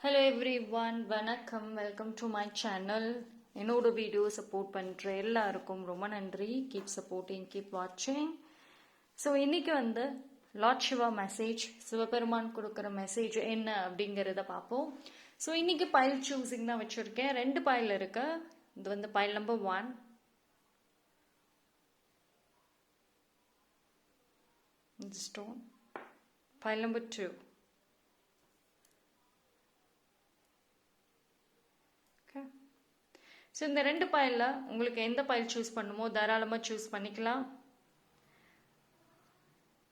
Hello every one, வணக்கம். Welcome to my channel. என்னோட video support பண்ணுற எல்லாருக்கும் ரொம்ப நன்றி. கீப் சப்போர்ட்டிங், கீப் வாட்சிங். ஸோ இன்னைக்கு லார்ட் சிவா மெசேஜ், சிவபெருமான் கொடுக்குற மெசேஜ் என்ன அப்படிங்கிறத பார்ப்போம். ஸோ இன்னைக்கு பைல் சூஸிங் தான் வச்சுருக்கேன். 2 பைல் இருக்கு. இது file number 1. Stone file number 2. So இந்த 2 பைலில் உங்களுக்கு எந்த பைல் சூஸ் பண்ணுமோ தாராளமாக சூஸ் பண்ணிக்கலாம்.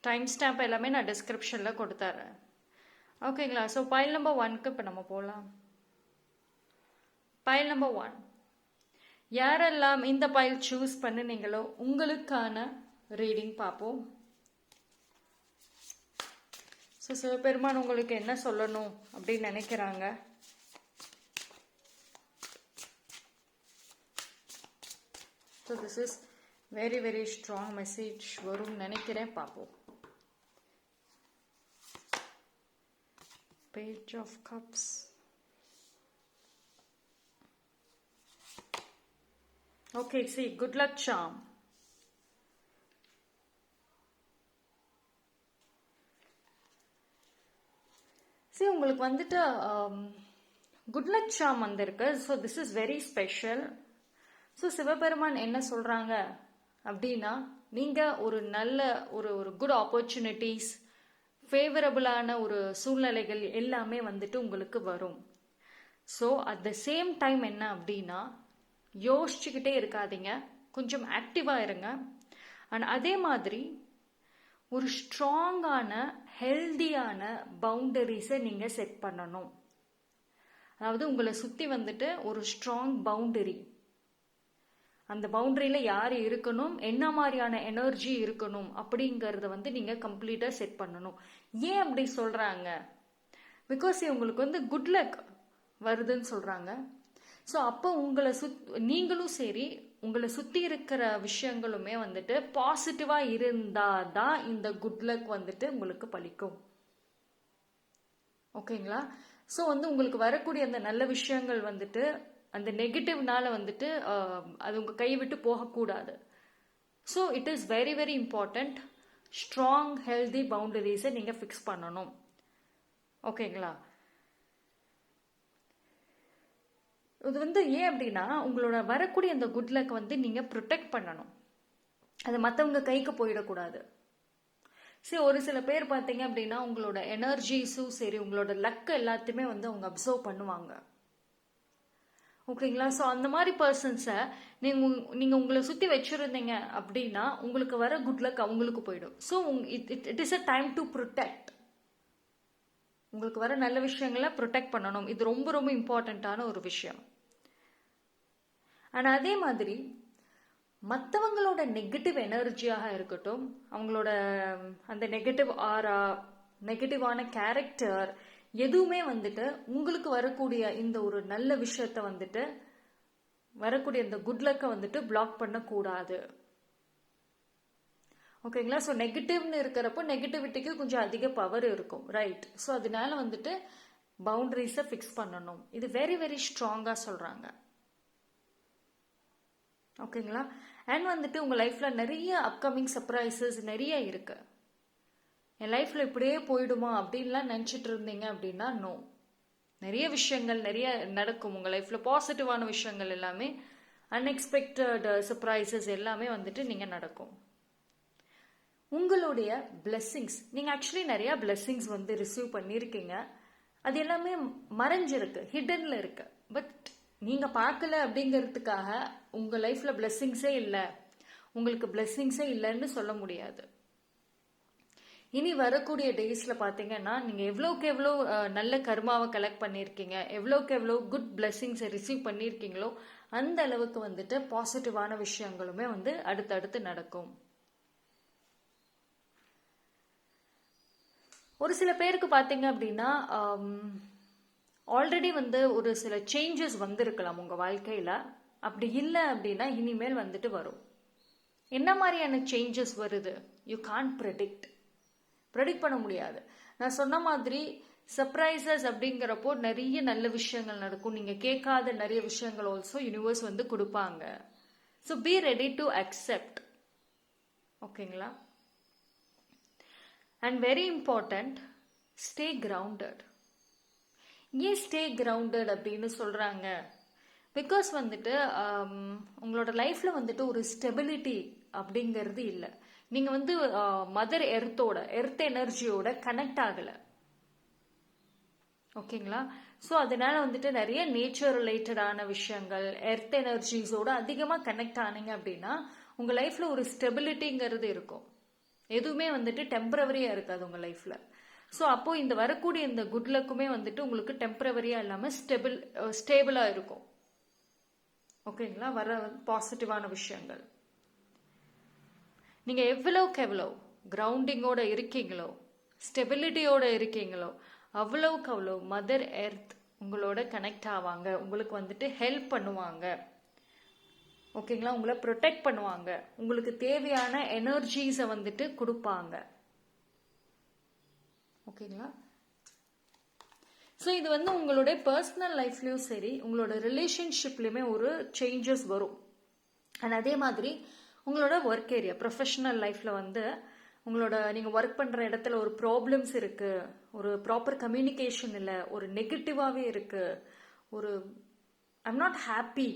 டைம் ஸ்டாம்ப் எல்லாமே நான் டிஸ்கிரிப்ஷனில் கொடுத்துறேன். ஓகேங்களா? ஸோ பைல் நம்பர் 1க்கு இப்போ நம்ம போகலாம். பைல் நம்பர் 1, யாரெல்லாம் இந்த பைல் சூஸ் பண்ணினீங்களோ உங்களுக்கான ரீடிங் பார்ப்போம். ஸோ சிவபெருமான் உங்களுக்கு என்ன சொல்லணும் அப்படின்னு நினைக்கிறாங்க? So this is very very strong message வரும் நினைக்கிறேன். பார்ப்போம். Page of Cups. Okay, see, good luck charm. See, உங்களுக்கு குட் லக் சாம் வந்திருக்கு. So this is very special. So Sivaperuman என்ன சொல்கிறாங்க அப்படின்னா, நீங்கள் ஒரு நல்ல ஒரு குட் ஆப்பர்ச்சுனிட்டிஸ், ஃபேவரபுளான ஒரு சூழ்நிலைகள் எல்லாமே உங்களுக்கு வரும். So at the same time என்ன அப்படின்னா, யோசிச்சுக்கிட்டே இருக்காதீங்க, கொஞ்சம் ஆக்டிவாக இருங்க. அண்ட் அதே மாதிரி ஒரு ஸ்ட்ராங்கான ஹெல்தியான பவுண்டரிஸை நீங்கள் செட் பண்ணணும். அதாவது உங்களை சுற்றி ஒரு ஸ்ட்ராங் பவுண்டரி, அந்த பவுண்டரியில் யார் இருக்கணும், என்ன மாதிரியான எனர்ஜி இருக்கணும் அப்படிங்கிறத நீங்கள் கம்ப்ளீட்டாக செட் பண்ணணும். ஏன் அப்படி சொல்கிறாங்க? பிகாஸ் உங்களுக்கு குட் லக் வருதுன்னு சொல்கிறாங்க. ஸோ அப்போ உங்களை நீங்களும் சரி, உங்களை சுற்றி இருக்கிற விஷயங்களுமே பாசிட்டிவாக இருந்தால் தான் இந்த குட் லக் உங்களுக்கு பலிக்கும். ஓகேங்களா? ஸோ உங்களுக்கு வரக்கூடிய அந்த நல்ல விஷயங்கள் அந்த நெகட்டிவ்னால அது உங்கள் கை விட்டு போகக்கூடாது. So it is very very important. Strong healthy பவுண்டரிஸை நீங்கள் ஃபிக்ஸ் பண்ணணும். ஓகேங்களா? இது ஏன் அப்படின்னா, உங்களோட வரக்கூடிய அந்த குட் லக் நீங்கள் ப்ரொடெக்ட் பண்ணணும். அது மற்றவங்க கைக்கு போயிடக்கூடாது. சரி, ஒரு சில பேர் பார்த்தீங்க அப்படின்னா உங்களோட எனர்ஜிஸும் சரி, உங்களோட லக் எல்லாத்தையுமே அவங்க அப்சர்வ் பண்ணுவாங்க. ஓகேங்களா? ஸோ அந்த மாதிரி பர்சன்ஸை நீங்கள் உங்களை சுற்றி வச்சுருந்தீங்க அப்படின்னா உங்களுக்கு வர குட் லக் அவங்களுக்கு போயிடும். So it is a time to protect. உங்களுக்கு வர நல்ல விஷயங்களை ப்ரொடெக்ட் பண்ணணும். இது ரொம்ப ரொம்ப இம்பார்ட்டண்ட்டான ஒரு விஷயம். அண்ட் அதே மாதிரி மற்றவங்களோட நெகட்டிவ் எனர்ஜியாக இருக்கட்டும், அவங்களோட அந்த நெகட்டிவ் ஆரா, நெகட்டிவான கேரக்டர் எதுவுமே உங்களுக்கு வரக்கூடிய இந்த ஒரு நல்ல விஷயத்த வரக்கூடிய இந்த குட் லக்கை பிளாக் பண்ணக்கூடாது. ஓகேங்களா? ஸோ நெகட்டிவ்னு இருக்கிறப்போ நெகட்டிவிட்டிக்கு கொஞ்சம் அதிக பவர் இருக்கும், ரைட்? ஸோ அதனால பவுண்டரிஸை ஃபிக்ஸ் பண்ணணும். இது வெரி வெரி ஸ்ட்ராங்காக சொல்கிறாங்க. ஓகேங்களா? அண்ட் உங்கள் லைஃப்பில் நிறைய அப்கமிங் சர்ப்ரைசஸ் நிறைய இருக்கு. என் லைஃப்பில் இப்படியே போயிடுமா அப்படின்லாம் நினச்சிட்டு இருந்தீங்க அப்படின்னா நோ. நிறைய விஷயங்கள் நிறைய நடக்கும் உங்கள் லைஃப்பில். பாசிட்டிவான விஷயங்கள் எல்லாமே, அன்எக்ஸ்பெக்டட் சர்ப்ரைசஸ் எல்லாமே நீங்கள் நடக்கும். உங்களுடைய பிளெஸ்ஸிங்ஸ், நீங்கள் ஆக்சுவலி நிறையா பிளெஸ்ஸிங்ஸ் ரிசீவ் பண்ணியிருக்கீங்க. அது எல்லாமே மறைஞ்சிருக்கு, ஹிடனில் இருக்கு. பட் நீங்கள் பார்க்கல அப்படிங்கிறதுக்காக உங்கள் லைஃப்பில் பிளெஸ்ஸிங்ஸே இல்லை, உங்களுக்கு பிளெஸ்ஸிங்ஸே இல்லைன்னு சொல்ல முடியாது. இனி வரக்கூடிய டேஸில் பார்த்தீங்கன்னா நீங்கள் எவ்வளோக்கு எவ்வளோ நல்ல கர்மாவை கலெக்ட் பண்ணியிருக்கீங்க, எவ்வளோக்கு எவ்வளோ குட் பிளெஸ்ஸிங்ஸை ரிசீவ் பண்ணியிருக்கீங்களோ அந்த அளவுக்கு பாசிட்டிவான விஷயங்களுமே அடுத்தடுத்து நடக்கும். ஒரு சில பேருக்கு பார்த்தீங்க அப்படின்னா ஆல்ரெடி ஒரு சில சேஞ்சஸ் வந்திருக்கலாம் உங்கள் வாழ்க்கையில். அப்படி இல்லை அப்படின்னா இனிமேல் வரும். என்ன மாதிரியான சேஞ்சஸ் வருது? யூ கான்ட் ப்ரெடிக்ட் பண்ண முடியாது. நான் சொன்ன மாதிரி சர்ப்ரைசஸ் அப்படிங்கிறப்போ நிறைய நல்ல விஷயங்கள் நடக்கும். நீங்க கேட்காத நிறைய விஷயங்கள் ஆல்சோ யூனிவர்ஸ் வந்து கொடுப்பாங்க. So be ready to accept. ஓகேங்களா? And very important, stay grounded. ஏன் ஸ்டே கிரவுண்டட் அப்படின்னு சொல்றாங்க? பிகாஸ் வந்துட்டு உங்களோட லைஃப்ல வந்துட்டு ஒரு ஸ்டெபிலிட்டி அப்படிங்கிறது இல்லை. நீங்க வந்து மதர் எர்த் எனர்ஜியோட கனெக்ட் ஆகல. ஓகேங்களா? ஸோ அதனால வந்துட்டு நிறைய நேச்சர் ரிலேட்டடான விஷயங்கள், எர்த் எனர்ஜிஸோட அதிகமாக கனெக்ட் ஆனீங்க அப்படின்னா உங்க லைஃப்ல ஒரு ஸ்டெபிலிட்டிங்கிறது இருக்கும். எதுவுமே வந்துட்டு டெம்பரவரியா இருக்காது உங்க லைஃப்ல. ஸோ அப்போ இந்த வரக்கூடிய இந்த குட் லக்குமே வந்துட்டு உங்களுக்கு டெம்பரவரியா இல்லாம ஸ்டேபிளா இருக்கும். ஓகேங்களா? வர பாசிட்டிவான விஷயங்கள். நீங்க எவ்வளவுக்கு எவ்வளவு கிரவுண்டிங்கோட இருக்கீங்களோ, ஸ்டெபிலிட்டியோட இருக்கீங்களோ, அவ்வளவுக்கு அவ்வளவு மதர் எர்த் உங்களோட கனெக்ட் ஆவாங்க. உங்களுக்கு வந்துட்டு ஹெல்ப் பண்ணுவாங்க. ஓகேங்களா? உங்களை ப்ரொடெக்ட் பண்ணுவாங்க. உங்களுக்கு தேவையான எனர்ஜிஸை வந்துட்டு கொடுப்பாங்க. ஓகேங்களா? ஸோ இது வந்து உங்களுடைய பர்சனல் லைஃப்லயும் சரி, உங்களோட ரிலேஷன்ஷிப்லயுமே ஒரு சேஞ்சஸ் வரும். அண்ட் அதே மாதிரி உங்களோட ஒர்க் ஏரியா, ப்ரொஃபஷனல் லைஃப்ல வந்து உங்களோட நீங்க ஒர்க் பண்ற இடத்துல ஒரு ப்ராப்ளம்ஸ் இருக்கு, ஒரு ப்ராப்பர் கம்யூனிகேஷன் இல்லை, ஒரு நெகட்டிவாவே இருக்கு, ஒரு ஐம் நாட் ஹாப்பி,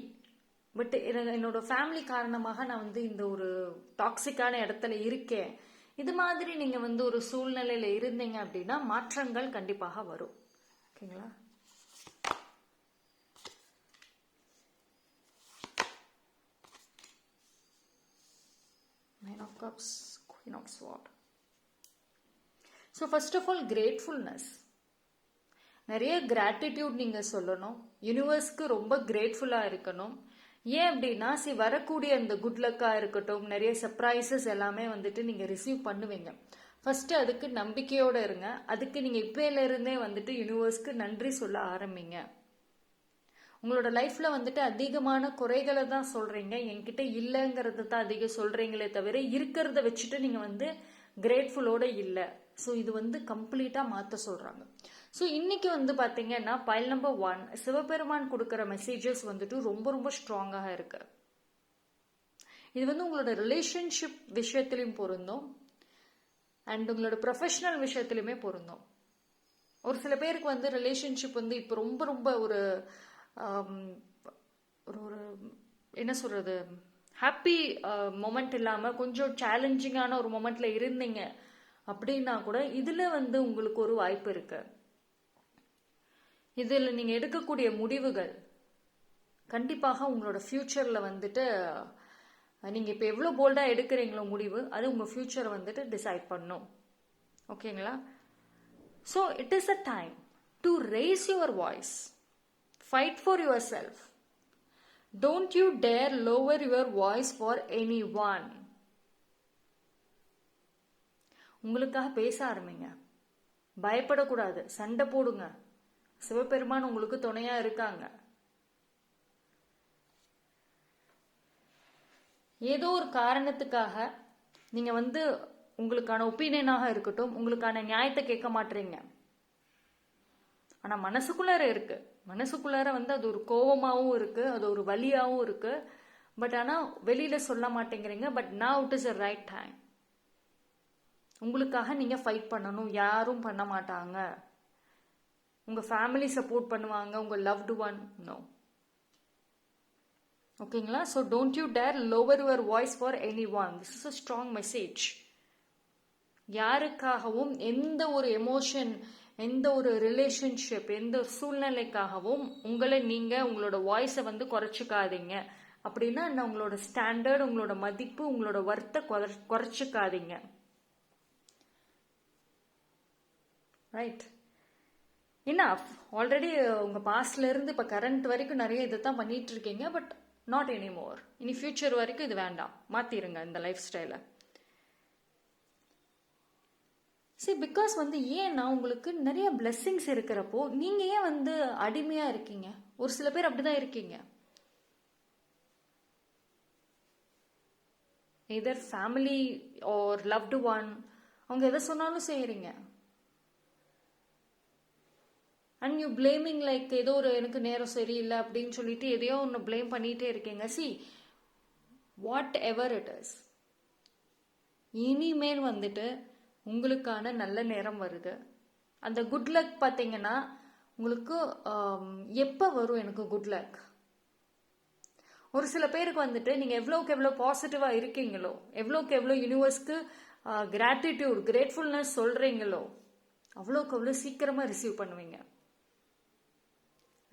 பட் என்னோட ஃபேமிலி காரணமாக நான் வந்து இந்த ஒரு டாக்ஸிக்கான இடத்துல இருக்கேன், இது மாதிரி நீங்க வந்து ஒரு சூழ்நிலையில இருந்தீங்க அப்படின்னா மாற்றங்கள் கண்டிப்பாக வரும். ஓகேங்களா? Nine of Cups, Queen of Swords. So first of all, gratefulness. நிறைய கிராட்டிடியூட் நீங்க சொல்லணும். யூனிவர்ஸ்க்கு ரொம்ப கிரேட்ஃபுல்லா இருக்கணும். ஏன் அப்படின்னா வரக்கூடிய அந்த குட் லக்கா இருக்கட்டும், நிறைய சர்ப்ரைசஸ் எல்லாமே வந்துட்டு நீங்க ரிசீவ் பண்ணுவீங்க. ஃபர்ஸ்ட் அதுக்கு நம்பிக்கையோட இருங்க. அதுக்கு நீங்க இப்பையில இருந்தே வந்துட்டு யூனிவர்ஸ்க்கு நன்றி சொல்ல ஆரம்பிங்க. உங்களோட லைஃப்ல வந்துட்டு அதிகமான குறைகளை தான் சொல்றீங்க, என்கிட்ட இல்லைங்கிறத தான் அதிகம் சொல்றீங்களே தவிர இருக்கிறத வச்சுட்டு நீங்க வந்து கிரேட்ஃபுல்லோட இல்லை. ஸோ இது வந்து கம்ப்ளீட்டா மாற்ற சொல்றாங்க. ஸோ இன்னைக்கு வந்து பாத்தீங்கன்னா பைல் நம்பர் 1 சிவபெருமான் கொடுக்குற மெசேஜஸ் வந்துட்டு ரொம்ப ரொம்ப ஸ்ட்ராங்காக இருக்கு. இது வந்து உங்களோட ரிலேஷன்ஷிப் விஷயத்திலையும் பொருந்தும் அண்ட் உங்களோட ப்ரொஃபஷனல் விஷயத்திலுமே பொருந்தும். ஒரு சில பேருக்கு வந்து ரிலேஷன்ஷிப் வந்து இப்போ ரொம்ப ரொம்ப ஒரு ஒரு என்ன சொல்றது, ஹாப்பி மொமெண்ட் இல்லாம கொஞ்சம் சேலஞ்சிங்கான ஒரு மொமெண்ட்ல இருந்தீங்க அப்படின்னா கூட இதுல வந்து உங்களுக்கு ஒரு வாய்ப்பு இருக்கு. இதுல நீங்க எடுக்கக்கூடிய முடிவுகள் கண்டிப்பாக உங்களோட ஃபியூச்சர்ல வந்துட்டு நீங்க இப்ப எவ்வளவு போல்டா எடுக்கிறீங்களோ முடிவு, அது உங்க ஃபியூச்சரை வந்துட்டு டிசைட் பண்ணும். ஓகேங்களா? So it is a time to race your voice, fight for yourself. Don't you dare lower your voice for anyone. உங்களுக்காக பேச ஆரம்பிங்க. பயப்படக்கூடாது, சண்டை போடுங்க. சிவபெருமான் உங்களுக்கு துணையா இருக்காங்க. ஏதோ ஒரு காரணத்துக்காக நீங்க வந்து உங்களுக்கான ஒப்பீனியனாக இருக்கட்டும், உங்களுக்கான நியாயத்தை கேட்க மாட்டீங்க. ஆனா மனசுக்குள்ளார இருக்கு, மனசுக்குள்ளார வந்து அது ஒரு கோபமாவும் இருக்கு, அது ஒரு வலியாவும் இருக்கு. பட் ஆனா வெளியில சொல்ல மாட்டேங்கிறீங்க. But now it is a right time. உங்களுக்காக நீங்க ஃபைட் பண்ணணும். யாரும் பண்ண மாட்டாங்க. உங்க ஃபேமிலி சப்போர்ட் பண்ணுவாங்க, உங்க லவ்டு ஒன் நோ. ஓகேங்களா? So don't you dare lower your voice for anyone. This is a strong message. யாருக்காகவும் எந்த ஒரு எமோஷன், எந்த ஒரு ரிலேஷன்ஷிப், எந்த சூழ்நிலைக்காகவும் உங்களை நீங்க உங்களோட வாய்ஸை வந்து குறைச்சிக்காதீங்க. அப்படின்னா உங்களோட ஸ்டாண்டர்ட், உங்களோட மதிப்பு, உங்களோட வர்த்தை குறைச்சிக்காதீங்க. ரைட்? இனஃப். ஆல்ரெடி உங்க பாஸ்ட்ல இருந்து இப்ப கரண்ட் வரைக்கும் நிறைய இதை தான் பண்ணிட்டு இருக்கீங்க. But not anymore. இனி ஃபியூச்சர் வரைக்கும் இது வேண்டாம், மாத்திருங்க இந்த லைஃப் ஸ்டைலை. சரி, பிகாஸ் வந்து ஏன்னா உங்களுக்கு நிறைய பிளெஸ்ஸிங்ஸ் இருக்கிறப்போ நீங்க ஏன் வந்து அடிமையா இருக்கீங்க? ஒரு சில பேர் அப்படிதான் இருக்கீங்க. எதர் ஃபேமிலி ஆர் லவ்டு ஒன், அவங்க எதை சொன்னாலும் செய்யறீங்க. அண்ட் யூ பிளேமிங் லைக் ஏதோ ஒரு எனக்கு நேரம் சரியில்லை அப்படின்னு சொல்லிட்டு எதையோ ஒன்று பிளேம் பண்ணிகிட்டே இருக்கீங்க. See what ever it is, இனிமேல் வந்துட்டு உங்களுக்கான நல்ல நேரம் வருது. அந்த குட் லக் பார்த்தீங்கன்னா உங்களுக்கு எப்போ வரும்? எனக்கு குட் லக் ஒரு சில பேருக்கு வந்துட்டு நீங்கள் எவ்வளோக்கு எவ்வளோ பாசிட்டிவாக இருக்கீங்களோ, எவ்வளோக்கு எவ்வளோ யூனிவர்ஸ்க்கு கிராட்டிடியூட் கிரேட்ஃபுல்னஸ் சொல்கிறீங்களோ, அவ்வளோக்கு அவ்வளோ சீக்கிரமாக ரிசீவ் பண்ணுவீங்க.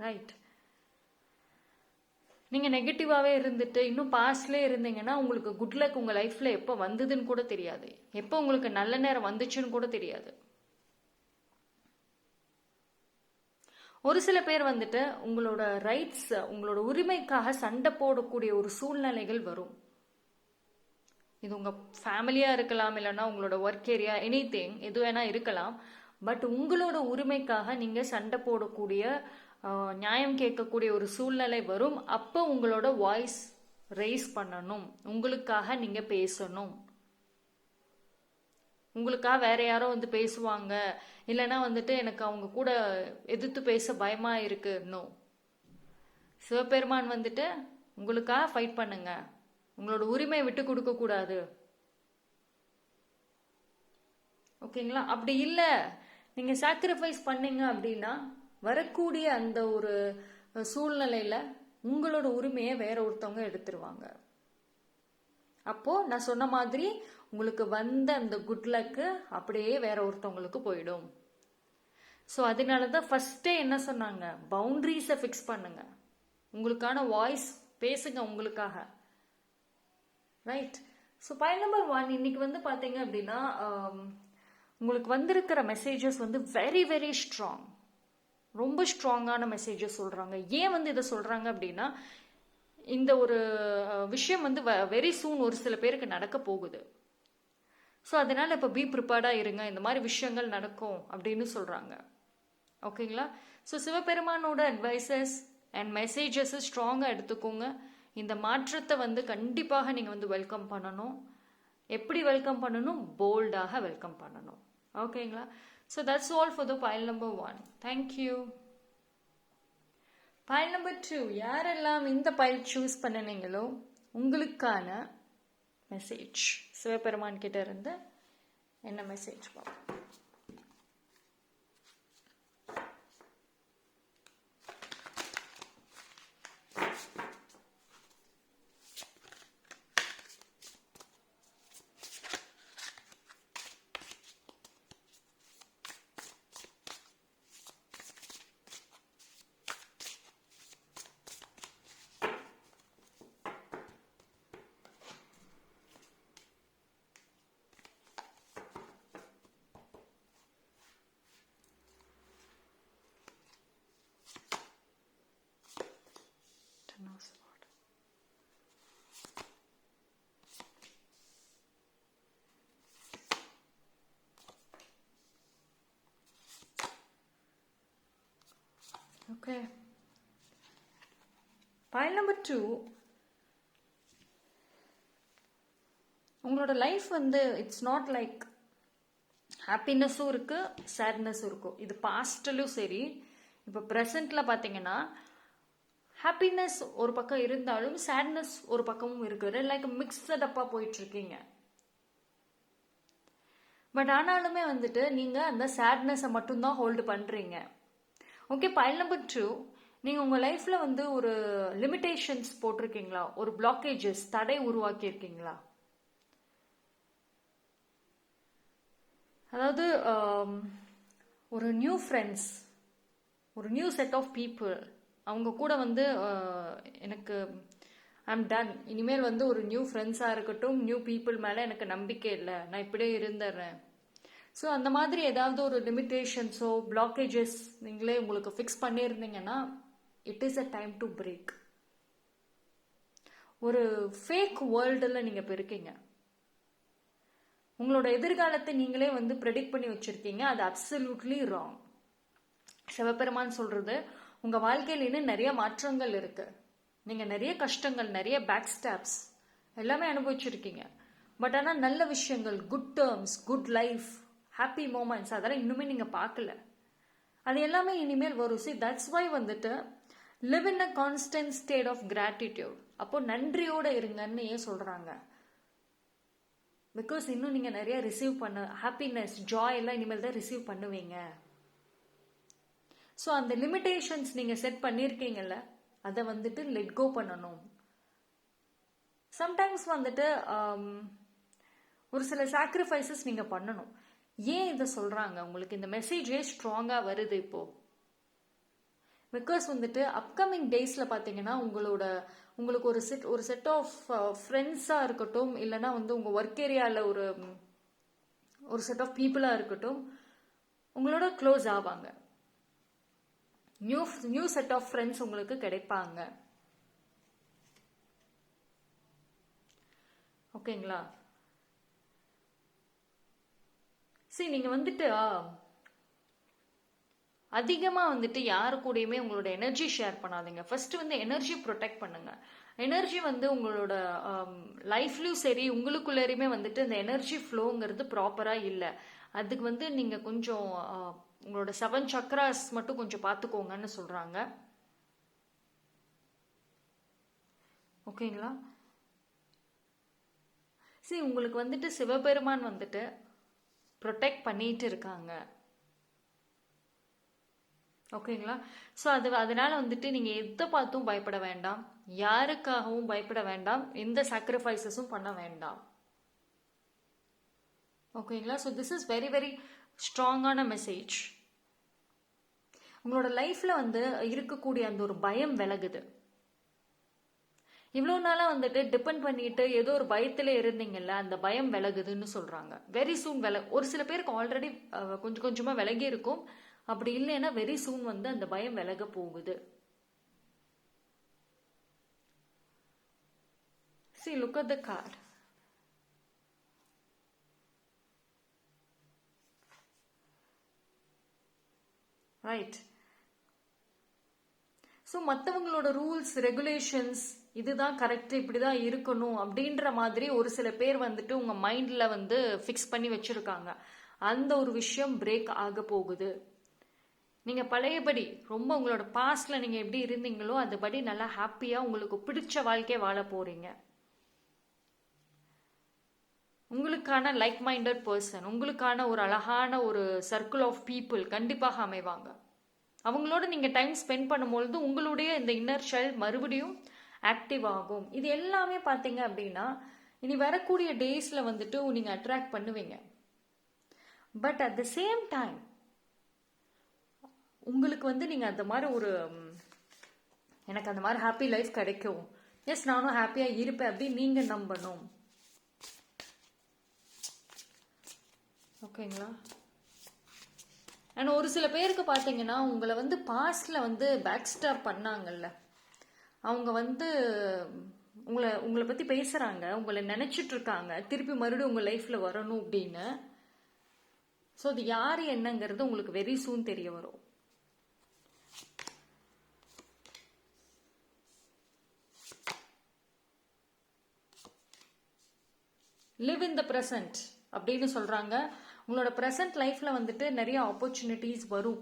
ரைட்? நீங்கள் நெகட்டிவாகவே இருந்துட்டு இன்னும் பாஸ்ட்லேயே இருந்தீங்கன்னா உங்களுக்கு குட் லக் உங்கள் லைஃப்பில் எப்போ வந்ததுன்னு கூட தெரியாது, எப்போ உங்களுக்கு நல்ல நேரம் வந்துச்சுன்னு கூட தெரியாது. ஒரு சில பேர் வந்துட்டு உங்களோட ரைட்ஸ், உங்களோட உரிமைக்காக சண்டை போடக்கூடிய ஒரு சூழ்நிலைகள் வரும். இது உங்கள் ஃபேமிலியாக இருக்கலாம், இல்லைன்னா உங்களோட ஒர்க் ஏரியா, எனிதிங் எது வேணா இருக்கலாம். பட் உங்களோட உரிமைக்காக நீங்கள் சண்டை போடக்கூடிய, நியாயம் கேட்கக்கூடிய ஒரு சூழ்நிலை வரும். அப்போ உங்களோட வாய்ஸ் ரைஸ் பண்ணணும், உங்களுக்காக நீங்கள் பேசணும். உங்களுக்காக வேற யாரோ வந்து பேசுவாங்க, இல்லைன்னா வந்துட்டு எனக்கு அவங்க கூட எதிர்த்து பேச பயமா இருக்கு. நோ, சிவபெருமான் வந்துட்டு உங்களுக்காக ஃபைட் பண்ணுங்க, உங்களோட உரிமையை விட்டு கொடுக்க கூடாது. ஓகேங்களா? அப்படி இல்லை, நீங்க சாக்ரிஃபைஸ் பண்ணீங்க அப்படின்னா வரக்கூடிய அந்த ஒரு சூழ்நிலையில உங்களோட உரிமையை வேற ஒருத்தவங்க எடுத்துருவாங்க. அப்போ நான் சொன்ன மாதிரி உங்களுக்கு வந்த அந்த குட் லக்கு அப்படியே வேற ஒருத்தவங்களுக்கு போயிடும். ஸோ அதனால தான் ஃபர்ஸ்டே என்ன சொன்னாங்க, பவுண்டரிஸை ஃபிக்ஸ் பண்ணுங்க, உங்களுக்கான வாய்ஸ் பேசுங்க உங்களுக்காக. ரைட்? ஸோ பாயிண்ட் நம்பர் 1 இன்னைக்கு வந்து பார்த்தீங்க அப்படின்னா உங்களுக்கு வந்திருக்கிற மெசேஜஸ் வந்து வெரி வெரி ஸ்ட்ராங், ரொம்ப ஸ்ட்ராங்கான மெசேஜஸ் சொல்றாங்க. ஏன் வந்து இதை சொல்றாங்க அப்படின்னா, இந்த ஒரு விஷயம் வந்து வெரி சூன் ஒரு சில பேருக்கு நடக்க போகுது. ஸோ அதனால இப்போ பி ப்ரிப்பேர்டா இருங்க, இந்த மாதிரி விஷயங்கள் நடக்கும் அப்படின்னு சொல்றாங்க. ஓகேங்களா? ஸோ சிவபெருமானோட அட்வைசஸ் அண்ட் மெசேஜஸ் ஸ்ட்ராங்காக எடுத்துக்கோங்க. இந்த மாற்றத்தை வந்து கண்டிப்பாக நீங்கள் வந்து வெல்கம் பண்ணணும். எப்படி வெல்கம் பண்ணணும்? போல்டாக வெல்கம் பண்ணணும். ஓகேங்களா? So that's all for the file number 1. Thank you. File number 2, யாரெல்லாம் இந்த பைல் சூஸ் பண்ணினீங்களோ உங்களுக்கான மெசேஜ் சிவபெருமான் கிட்ட இருந்து என்ன மெசேஜ் பார்ப்போம். ஓகே, பாயிண்ட் நம்பர் 2, உங்களோட லைஃப் வந்து இட்ஸ் நாட் லைக் ஹாப்பினஸும் இருக்கு, சேட்னஸும் இருக்கும். இது பாஸ்ட்லயும் சரி, இப்போ ப்ரெசென்ட்ல பார்த்தீங்கன்னா ஹாப்பினஸ் ஒரு பக்கம் இருந்தாலும் சேட்னஸ் ஒரு பக்கமும் இருக்குது. லைக் மிக்ஸ்ட் அப்பா போயிட்டு இருக்கீங்க. பட் ஆனாலுமே வந்துட்டு நீங்க அந்த சேட்னஸை மட்டும்தான் ஹோல்டு பண்றீங்க. ஓகே, பாயிண்ட் நம்பர் 2, நீங்கள் உங்கள் லைஃப்பில் வந்து ஒரு லிமிட்டேஷன்ஸ் போட்டிருக்கீங்களா? ஒரு பிளாக்கேஜஸ், தடை உருவாக்கி இருக்கீங்களா? அதாவது ஒரு நியூ ஃப்ரெண்ட்ஸ், ஒரு நியூ செட் ஆஃப் பீப்புள், அவங்க கூட வந்து எனக்கு ஐம் டன், இனிமேல் வந்து ஒரு நியூ ஃப்ரெண்ட்ஸாக இருக்கட்டும், நியூ பீப்புள் மேலே எனக்கு நம்பிக்கை இல்லை, நான் இப்படியே இருந்துடுறேன். ஸோ அந்த மாதிரி ஏதாவது ஒரு லிமிட்டேஷன்ஸோ பிளாக்கேஜஸ் நீங்களே உங்களுக்கு ஃபிக்ஸ் பண்ணியிருந்தீங்கன்னா it is a time to break. ஒரு ஃபேக் வேர்ல்டில் நீங்கள் இப்போ இருக்கீங்க. உங்களோட எதிர்காலத்தை நீங்களே வந்து ப்ரெடிக்ட் பண்ணி வச்சிருக்கீங்க. அது அப்சல்யூட்லி ராங். சிவபெருமான் சொல்றது, உங்கள் வாழ்க்கையில் இன்னும் நிறைய மாற்றங்கள் இருக்கு. நீங்கள் நிறைய கஷ்டங்கள், நிறைய பேக் ஸ்டாப்ஸ் எல்லாமே அனுபவிச்சிருக்கீங்க. பட் ஆனால் நல்ல விஷயங்கள், good terms, good life, happy moments அதெல்லாம் இன்னுமே நீங்கள் பார்க்கல. அது எல்லாமே இனிமேல் வரும். See, that's why வந்துட்டு live in a constant state of gratitude. அப்போ நன்றியோட இருங்கன்னு ஏன் சொல்றாங்க? பிகாஸ் இன்னும் நீங்க நிறைய ரிசீவ் பண்ண ஹாப்பினஸ், ஜாய் எல்லாம் இனிமேல் தான் ரிசீவ் பண்ணுவீங்க. ஸோ அந்த லிமிட்டேஷன்ஸ் நீங்க செட் பண்ணியிருக்கீங்கல்ல, அதை வந்துட்டு லெட் கோ பண்ணணும். சம்டைம்ஸ் வந்துட்டு ஒரு சில சாக்ரிஃபைசஸ் நீங்க பண்ணணும். ஏன் இதை சொல்றாங்க? உங்களுக்கு இந்த மெசேஜே ஸ்ட்ராங்கா வருது இப்போ. பிகாஸ் வந்துட்டு அப்கமிங் டேஸ்ல பாத்தீங்கன்னா உங்களுக்கு ஒரு செட் ஆஃப் ஃப்ரெண்ட்ஸா இருக்கட்டும், இல்லைன்னா வந்து உங்க ஒர்க் ஏரியால ஒரு செட் ஆஃப் பீப்புளா இருக்கட்டும், உங்களோட க்ளோஸ் ஆவாங்க. நியூ செட் ஆஃப் ஃப்ரெண்ட்ஸ் உங்களுக்கு கிடைப்பாங்க. ஓகேங்களா? சரி, நீங்க வந்துட்டு அதிகமா வந்துட்டு யாரு கூடயுமே உங்களோட எனர்ஜி ஷேர் பண்ணாதீங்க. ஃபர்ஸ்ட் வந்து எனர்ஜி ப்ரொடெக்ட் பண்ணுங்க. எனர்ஜி வந்து உங்களோட லைஃப்லயும் சரி, உங்களுக்குள்ளேயுமே வந்துட்டு இந்த எனர்ஜி ஃப்ளோங்கிறது ப்ராப்பரா இல்லை. அதுக்கு வந்து நீங்க கொஞ்சம் உங்களோட 7 சக்ராஸ் மட்டும் கொஞ்சம் பார்த்துக்கோங்கன்னு சொல்றாங்க. ஓகேங்களா? சரி, உங்களுக்கு வந்துட்டு சிவபெருமான் வந்துட்டு ப்ரொடெக்ட் பண்ணிட்டு இருக்காங்க. ஓகேங்களா? ஸோ அதனால வந்துட்டு நீங்க எதை பார்த்தும் பயப்பட வேண்டாம், யாருக்காகவும் பயப்பட வேண்டாம், எந்த சாக்ரிஃபைசஸும் பண்ண வேண்டாம். ஓகேங்களா? So this is very very ஸ்ட்ராங்கான மெசேஜ். உங்களோட லைஃப்ல வந்து இருக்கக்கூடிய அந்த ஒரு பயம் விலகுது. இவ்வளோ நாளா வந்துட்டு டிபெண்ட் பண்ணிட்டு ஏதோ ஒரு பயத்துல இருந்தீங்கல்ல, அந்த பயம் விலகுதுன்னு சொல்றாங்க. வெரி சூன் ஒரு சில பேருக்கு ஆல்ரெடி கொஞ்சம் கொஞ்சமா விலகி இருக்கும். அப்படி இல்லைன்னா வெரி சூன் வந்து அந்த பயம் விலக போகுது. See, look at the card. Right. So மற்றவங்களோட ரூல்ஸ் ரெகுலேஷன்ஸ் இதுதான் கரெக்ட், இப்படிதான் இருக்கணும் அப்படின்ற மாதிரி ஒரு சில பேர் வந்துட்டு உங்க மைண்ட்ல வந்து ஃபிக்ஸ் பண்ணி வச்சிருக்காங்க. அந்த ஒரு விஷயம் பிரேக் ஆக போகுது. நீங்க பழையபடி ரொம்ப உங்களோட பாஸ்ட்ல நீங்க எப்படி இருந்தீங்களோ அதுபடி நல்லா ஹாப்பியா உங்களுக்கு பிடிச்ச வாழ்க்கையை வாழ போறீங்க. உங்களுக்கான லைக் மைண்டட் பர்சன், உங்களுக்கான ஒரு அழகான ஒரு சர்க்கிள் ஆஃப் பீப்புள் கண்டிப்பாக அமைவாங்க. அவங்களோட நீங்க டைம் ஸ்பெண்ட் பண்ணும்பொழுது உங்களுடைய இந்த இன்னர் சைல்ட் மறுபடியும் ஆக்டிவ் ஆகும். இது எல்லாமே பாத்தீங்க அப்படின்னா இனி வரக்கூடிய டேஸ்ல வந்துட்டு நீங்க அட்ராக்ட் பண்ணுவீங்க. But at the same time உங்களுக்கு வந்து நீங்க அந்த மாதிரி எனக்கு அந்த மாதிரி ஹாப்பி லைஃப் கிடைக்கும், எஸ் நானும் ஹாப்பியா இருப்பேன் அப்படின்னு நீங்க நம்பணும். ஓகேங்களா? அண்ட் ஒரு சில பேருக்கு பார்த்தீங்கன்னா உங்களை வந்து பாஸ்ட்ல வந்து பேக் ஸ்டாப் பண்ணாங்கல்ல, அவங்க வந்து உங்களை பத்தி பேசுறாங்க, உங்களை நினைச்சிட்டு இருக்காங்க, திருப்பி மறுபடியும் உங்க லைஃப்ல வரணும் அப்படின்னு. ஸோ அது யாரு என்னங்கிறது உங்களுக்கு வெரி சூன் தெரிய வரும். லிவ் இன் த பிரசன்ட் அப்படின்னு சொல்றாங்க. உங்களோட ப்ரெசன்ட் லைஃப்ல வந்துட்டு நிறைய ஆப்பர்ச்சுனிட்டிஸ் வரும்.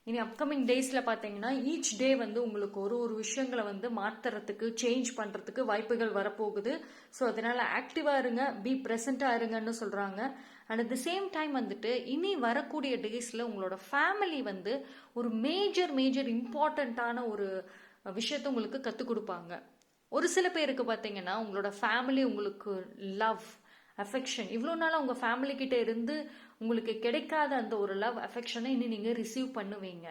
இனி அப்கமிங் டேஸ்ல பாத்தீங்கன்னா ஈச் டே வந்து உங்களுக்கு ஒரு விஷயங்களை வந்து மாத்துறதுக்கு, சேஞ்ச் பண்றதுக்கு வாய்ப்புகள் வரப்போகுது. ஸோ அதனால ஆக்டிவா இருங்க, பி பிரசன்டா இருங்கன்னு சொல்றாங்க. And at the same time வந்துட்டு இனி வரக்கூடிய டேஸ்ல உங்களோட ஃபேமிலி வந்து ஒரு மேஜர் இம்பார்ட்டண்ட்டான ஒரு விஷயத்த உங்களுக்கு கற்றுக் கொடுப்பாங்க. ஒரு சில பேருக்கு பார்த்தீங்கன்னா உங்களோட ஃபேமிலி உங்களுக்கு லவ் அஃபெக்ஷன், இவ்வளோ நாளாக உங்கள் ஃபேமிலி கிட்ட இருந்து உங்களுக்கு கிடைக்காத அந்த ஒரு லவ் அஃபெக்ஷனை இனி நீங்கள் ரிசீவ் பண்ணுவீங்க.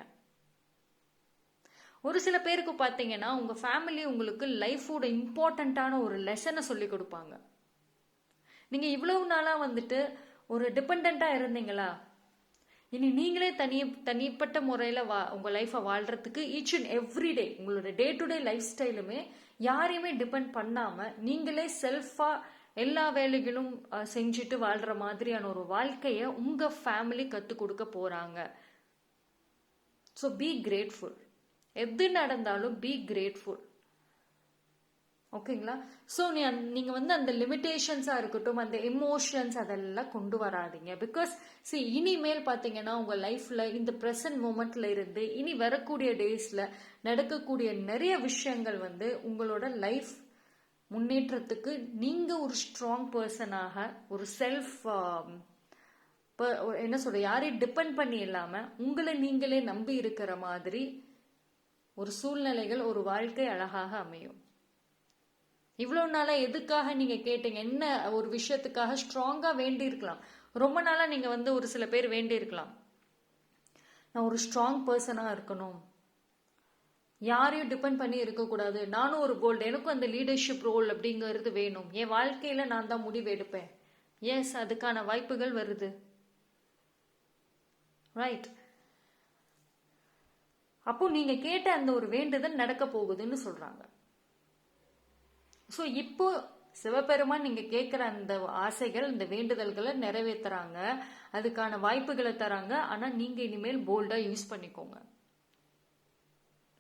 ஒரு சில பேருக்கு பார்த்தீங்கன்னா உங்கள் ஃபேமிலி உங்களுக்கு லைஃபோட இம்பார்ட்டண்ட்டான ஒரு லெசனை சொல்லி கொடுப்பாங்க. நீங்கள் இவ்வளவு நாளாக வந்துட்டு ஒரு டிபெண்ட்டாக இருந்தீங்களா, இனி நீங்களே தனிப்பட்ட முறையில் உங்கள் லைஃப்பை வாழ்றதுக்கு ஈச் அண்ட் எவ்ரி டே உங்களோட டே டு டே லைஃப் ஸ்டைலுமே யாரையுமே டிபெண்ட் பண்ணாமல் நீங்களே செல்ஃபாக எல்லா வேலைகளும் செஞ்சுட்டு வாழ்ற மாதிரியான ஒரு வாழ்க்கையை உங்க ஃபேமிலி கற்றுக் கொடுக்க போறாங்க. So be grateful. எது நடந்தாலும் பி கிரேட்ஃபுல். ஓகேங்களா? ஸோ நீங்கள் வந்து அந்த லிமிட்டேஷன்ஸாக இருக்கட்டும், அந்த எமோஷன்ஸ் அதெல்லாம் கொண்டு வராதிங்க. பிகாஸ் இனிமேல் பார்த்தீங்கன்னா உங்கள் லைஃப்பில் இந்த ப்ரெசன்ட் மூமெண்ட்ல இருந்து இனி வரக்கூடிய டேஸில் நடக்கக்கூடிய நிறைய விஷயங்கள் வந்து உங்களோட லைஃப் முன்னேற்றத்துக்கு நீங்கள் ஒரு ஸ்ட்ராங் பர்சனாக, ஒரு செல்ஃப் என்ன சொல்ற, யாரையும் டிபெண்ட் பண்ணி இல்லாமல் உங்களை நீங்களே நம்பி இருக்கிற மாதிரி ஒரு சூழ்நிலைகள், ஒரு வாழ்க்கை அழகாக அமையும். இவ்வளோ நாளாக எதுக்காக நீங்கள் கேட்டீங்க? என்ன ஒரு விஷயத்துக்காக ஸ்ட்ராங்காக வேண்டி இருக்கலாம். ரொம்ப நாளாக நீங்கள் வந்து ஒரு சில பேர் வேண்டி இருக்கலாம், நான் ஒரு ஸ்ட்ராங் பர்சனாக இருக்கணும், யாரையும் டிபெண்ட் பண்ணி இருக்கக்கூடாது, நானும் ஒரு போல்டு, எனக்கும் அந்த லீடர்ஷிப் ரோல் அப்படிங்கிறது வேணும், என் வாழ்க்கையில் நான் தான் முடிவு எடுப்பேன். எஸ், அதுக்கான வாய்ப்புகள் வருது. ரைட். அப்போ நீங்க கேட்ட அந்த ஒரு வேண்டுதல் நடக்க போகுதுன்னு சொல்றாங்க. ஸோ இப்போ சிவபெருமான் நீங்க கேட்குற அந்த ஆசைகள், இந்த வேண்டுதல்களை நிறைவேற்றுறாங்க, அதுக்கான வாய்ப்புகளை தராங்க. ஆனா நீங்க இனிமேல் போல்டா யூஸ் பண்ணிக்கோங்க.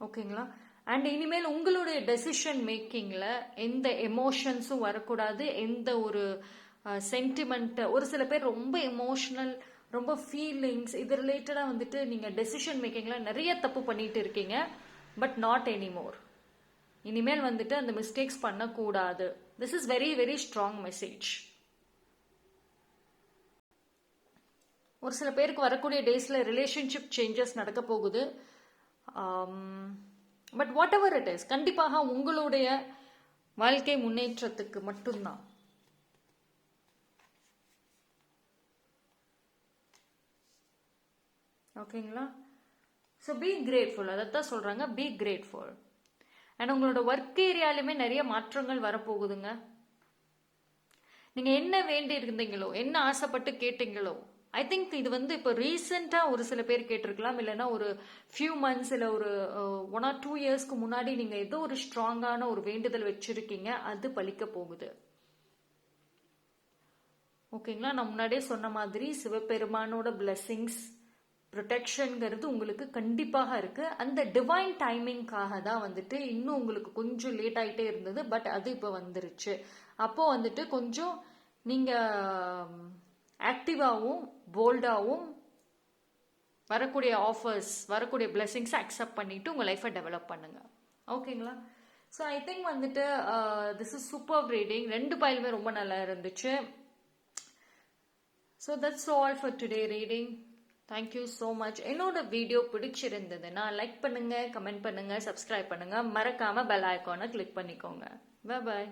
ஓகேங்களா? அண்ட் இனிமேல் உங்களுடைய டெசிஷன் மேக்கிங்ல எந்த எமோஷன்ஸும் வரக்கூடாது, எந்த ஒரு சென்டிமெண்ட். ஒரு சில பேர் ரொம்ப எமோஷனல், ரொம்ப ஃபீலிங்ஸ், இது ரிலேட்டடாக வந்துட்டு நீங்கள் டெசிஷன் மேக்கிங்ல நிறைய தப்பு பண்ணிட்டு இருக்கீங்க. But not anymore. இனிமேல் வந்துட்டு அந்த மிஸ்டேக்ஸ் பண்ணக்கூடாது. This is very very strong message. ஒரு சில பேருக்கு வரக்கூடிய டேஸில் ரிலேஷன்ஷிப் சேஞ்சஸ் நடக்க போகுது. But what ever it is, கண்டிப்பாக உங்களுடைய வாழ்க்கை முன்னேற்றத்துக்கு மட்டும்தான். ஓகேங்களா? ஸோ பி கிரேட்ஃபுல், அதைத்தான் சொல்கிறாங்க, பி கிரேட்ஃபுல். அண்ட் உங்களோட ஒர்க் ஏரியாலுமே நிறைய மாற்றங்கள் வரப்போகுதுங்க. நீங்கள் என்ன வேண்டி இருந்தீங்களோ, என்ன ஆசைப்பட்டு கேட்டீங்களோ, ஐ திங்க் இது வந்து இப்போ ரீசெண்டாக ஒரு சில பேர் கேட்டிருக்கலாம், இல்லைன்னா ஒரு ஃபியூ மந்த்ஸ் இல்லை ஒரு 1 or 2 இயர்ஸ்க்கு முன்னாடி நீங்கள் ஏதோ ஒரு ஸ்ட்ராங்கான ஒரு வேண்டுதல் வச்சுருக்கீங்க, அது பலிக்க போகுது. ஓகேங்களா? நான் முன்னாடியே சொன்ன மாதிரி சிவபெருமானோட பிளெஸிங்ஸ், ப்ரொடெக்ஷன்ங்கிறது உங்களுக்கு கண்டிப்பாக இருக்கு. அந்த டிவைன் டைமிங்காக தான் வந்துட்டு இன்னும் உங்களுக்கு கொஞ்சம் லேட் ஆகிட்டே இருந்தது. பட் அது இப்போ வந்துருச்சு. அப்போ வந்துட்டு கொஞ்சம் நீங்க ஆக்டிவாகவும் போல்டாகவும் வரக்கூடிய ஆஃபர்ஸ், வரக்கூடிய பிளெஸிங்ஸை அக்செப்ட் பண்ணிட்டு உங்க லைஃபை டெவலப் பண்ணுங்க. ஓகேங்களா? ஸோ ஐ திங்க் வந்துட்டு திஸ் இஸ் சூப்பர் ரீடிங். 2 பைலுமே ரொம்ப நல்லா இருந்துச்சு. So that's all for today reading. Thank you so much. என்னோட வீடியோ பிடிச்சிருந்ததுன்னா லைக் பண்ணுங்க, கமெண்ட் பண்ணுங்க, சப்ஸ்கிரைப் பண்ணுங்க, மறக்காம பெல் ஐக்கானை கிளிக் பண்ணிக்கோங்க. Bye bye.